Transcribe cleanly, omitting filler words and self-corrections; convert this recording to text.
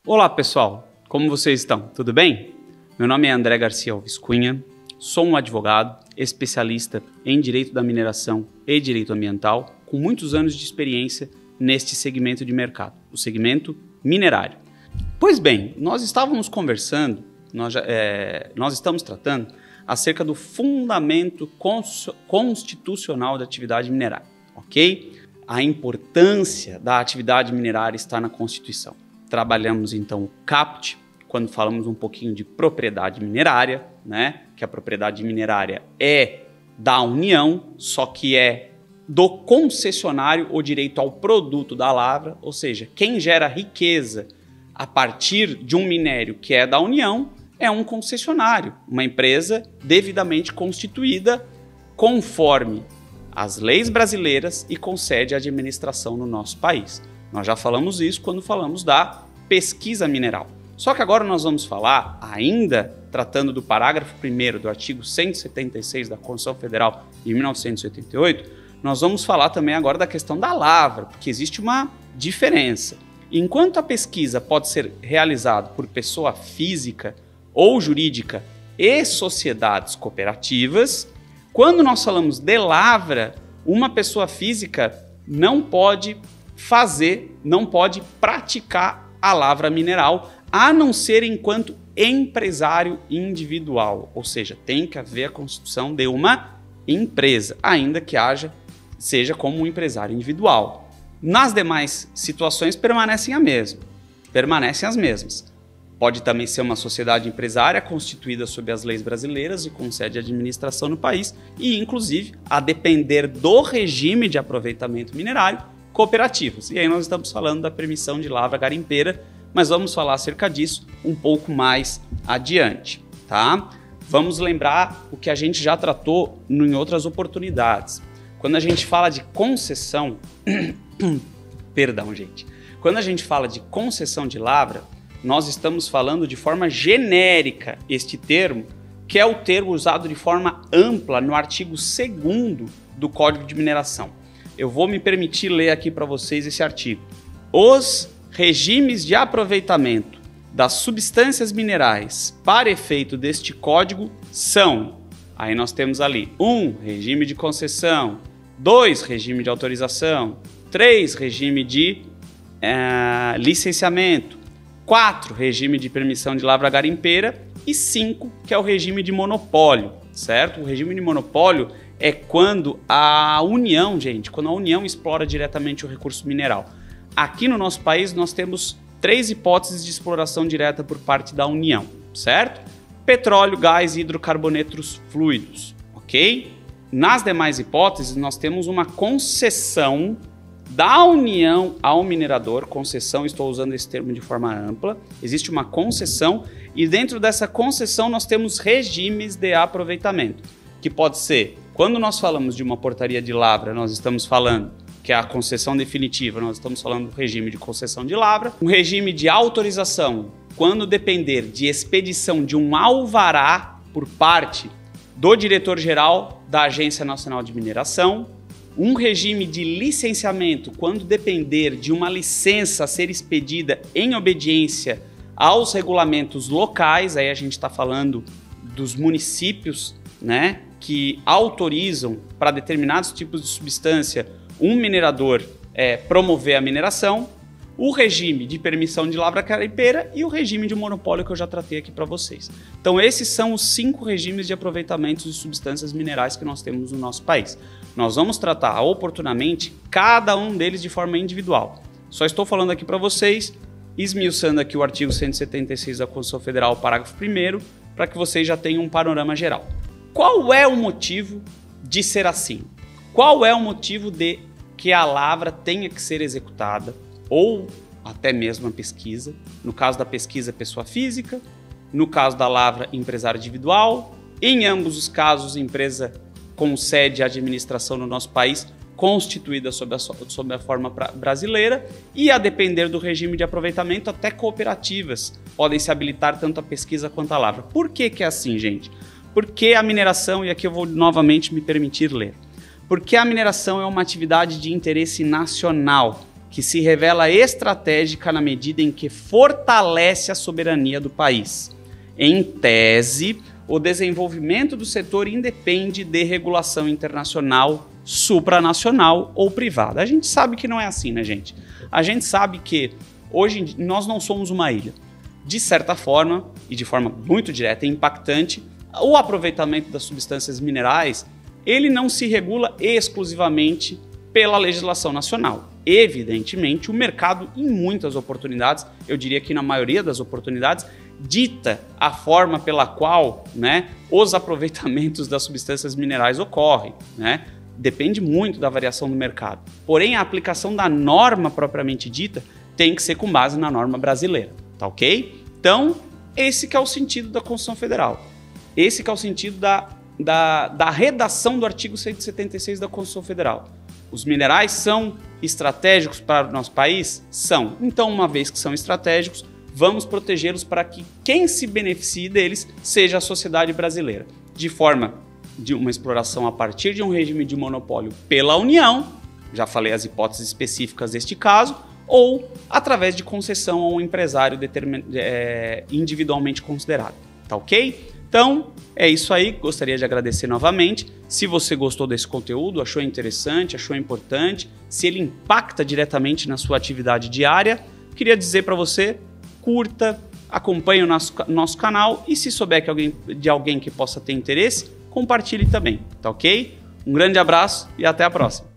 Olá pessoal, como vocês estão? Tudo bem? Meu nome é André Garcia Alves Cunha, sou um advogado especialista em direito da mineração e direito ambiental, com muitos anos de experiência neste segmento de mercado, o segmento minerário. Pois bem, nós estávamos conversando, nós estamos tratando acerca do fundamento constitucional da atividade minerária, ok? A importância da atividade minerária está na Constituição. Trabalhamos então o caput, quando falamos um pouquinho de propriedade minerária, né? Que a propriedade minerária é da União, só que é do concessionário o direito ao produto da lavra, ou seja, quem gera riqueza a partir de um minério que é da União é um concessionário, uma empresa devidamente constituída conforme as leis brasileiras e concede a administração no nosso país. Nós já falamos isso quando falamos da pesquisa mineral. Só que agora nós vamos falar, ainda tratando do parágrafo 1º do artigo 176 da Constituição Federal de 1988, nós vamos falar também agora da questão da lavra, porque existe uma diferença. Enquanto a pesquisa pode ser realizada por pessoa física ou jurídica e sociedades cooperativas, quando nós falamos de lavra, uma pessoa física não pode praticar a lavra mineral, a não ser enquanto empresário individual, ou seja, tem que haver a constituição de uma empresa, ainda que seja como um empresário individual. Nas demais situações permanecem as mesmas. Pode também ser uma sociedade empresária constituída sob as leis brasileiras e concede administração no país e, inclusive, a depender do regime de aproveitamento minerário, cooperativas. E aí nós estamos falando da permissão de lavra garimpeira, mas vamos falar acerca disso um pouco mais adiante, tá? Vamos lembrar o que a gente já tratou em outras oportunidades. Quando a gente fala de concessão, quando a gente fala de concessão de lavra, nós estamos falando de forma genérica este termo, que é o termo usado de forma ampla no artigo 2º do Código de Mineração. Eu vou me permitir ler aqui para vocês esse artigo. Os regimes de aproveitamento das substâncias minerais para efeito deste código são, aí nós temos ali 1. Regime de concessão, 2. Regime de autorização, 3. Regime de licenciamento, 4. Regime de permissão de lavra garimpeira e 5. Que é o regime de monopólio, certo? O regime de monopólio é quando a União, quando a União explora diretamente o recurso mineral. Aqui no nosso país nós temos 3 hipóteses de exploração direta por parte da União, certo? Petróleo, gás e hidrocarbonetos fluidos, ok? Nas demais hipóteses nós temos uma concessão da União ao minerador, concessão, estou usando esse termo de forma ampla, existe uma concessão e dentro dessa concessão nós temos regimes de aproveitamento, que pode ser, quando nós falamos de uma portaria de lavra, nós estamos falando que é a concessão definitiva, nós estamos falando do regime de concessão de lavra, um regime de autorização, quando depender de expedição de um alvará por parte do diretor-geral da Agência Nacional de Mineração, um regime de licenciamento, quando depender de uma licença a ser expedida em obediência aos regulamentos locais, aí a gente está falando dos municípios, né, que autorizam para determinados tipos de substância um minerador promover a mineração, o regime de permissão de lavra garimpeira e o regime de monopólio que eu já tratei aqui para vocês. Então esses são os 5 regimes de aproveitamento de substâncias minerais que nós temos no nosso país. Nós vamos tratar oportunamente cada um deles de forma individual. Só estou falando aqui para vocês, esmiuçando aqui o artigo 176 da Constituição Federal, parágrafo 1º, para que vocês já tenham um panorama geral. Qual é o motivo de ser assim? Qual é o motivo de que a lavra tenha que ser executada, ou até mesmo a pesquisa? No caso da pesquisa, pessoa física, no caso da lavra, empresário individual. Em ambos os casos, empresa com sede e administração no nosso país, constituída sob a forma brasileira, e a depender do regime de aproveitamento, até cooperativas podem se habilitar tanto a pesquisa quanto a lavra. Por que é assim, gente? Porque a mineração, e aqui eu vou novamente me permitir ler, porque a mineração é uma atividade de interesse nacional, que se revela estratégica na medida em que fortalece a soberania do país. Em tese, o desenvolvimento do setor independe de regulação internacional, supranacional ou privada. A gente sabe que não é assim, né, gente? A gente sabe que hoje nós não somos uma ilha. De certa forma, e de forma muito direta e impactante, o aproveitamento das substâncias minerais, ele não se regula exclusivamente pela legislação nacional. Evidentemente, o mercado, em muitas oportunidades, eu diria que na maioria das oportunidades, dita a forma pela qual, né, os aproveitamentos das substâncias minerais ocorrem, né? Depende muito da variação do mercado. Porém, a aplicação da norma propriamente dita tem que ser com base na norma brasileira, tá ok? Então, esse que é o sentido da Constituição Federal. Esse que é o sentido da redação do artigo 176 da Constituição Federal. Os minerais são estratégicos para o nosso país? São. Então, uma vez que são estratégicos, vamos protegê-los para que quem se beneficie deles seja a sociedade brasileira. De forma de uma exploração a partir de um regime de monopólio pela União, já falei as hipóteses específicas deste caso, ou através de concessão a um empresário individualmente considerado. Tá ok? Então, é isso aí. Gostaria de agradecer novamente. Se você gostou desse conteúdo, achou interessante, achou importante, se ele impacta diretamente na sua atividade diária, queria dizer para você, curta, acompanhe o nosso canal e se souber de alguém que possa ter interesse, compartilhe também, tá ok? Um grande abraço e até a próxima.